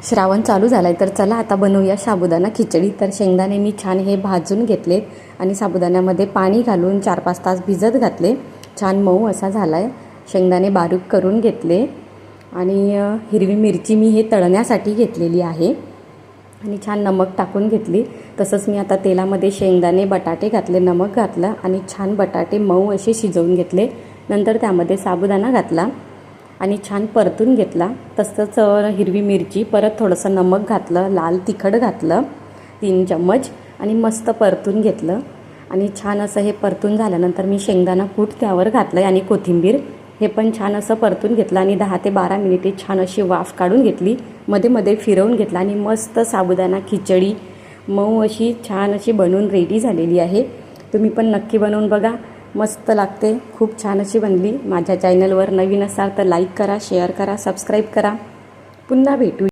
श्रावण चालू झाला आहे तर चला आता बनवूया साबुदाणा खिचडी। तर शेंगदाणे मी छान हे भाजून घेतले आणि साबुदाण्यामध्ये पाणी घालून 4-5 तास भिजत घातले। छान मऊ असा झाला आहे। शेंगदाणे बारीक करून घेतले आणि हिरवी मिरची मी हे तळण्यासाठी घेतलेली आहे आणि छान नमक टाकून घेतली। तसंच मी आता तेलामध्ये शेंगदाणे बटाटे घातले, नमक घातलं आणि छान बटाटे मऊ असे शिजवून घेतले। नंतर त्यामध्ये साबुदाणा घातला आणि छान परतून घेतला। तसंच हिरवी मिरची, परत थोडंसं नमक घातलं, लाल तिखट घातलं 3 चम्मच आणि मस्त परतून घेतलं आणि छान असं हे परतून झाल्यानंतर मी शेंगदाणा कूट त्यावर घातलं आणि कोथिंबीर हे पण छान असं परतून घेतलं आणि 10 ते 12 मिनिटे छान अशी वाफ काढून घेतली। मध्ये मध्ये फिरवून घेतला आणि मस्त साबुदाणा खिचडी मऊ अशी छान अशी बनवून रेडी झालेली आहे। तुम्ही पण नक्की बनवून बघा, मस्त लागते, खूप छान अशी बनली। माझ्या चॅनलवर नवीन असाल तर लाईक करा, शेअर करा, सबस्क्राईब करा। पुन्हा भेटू।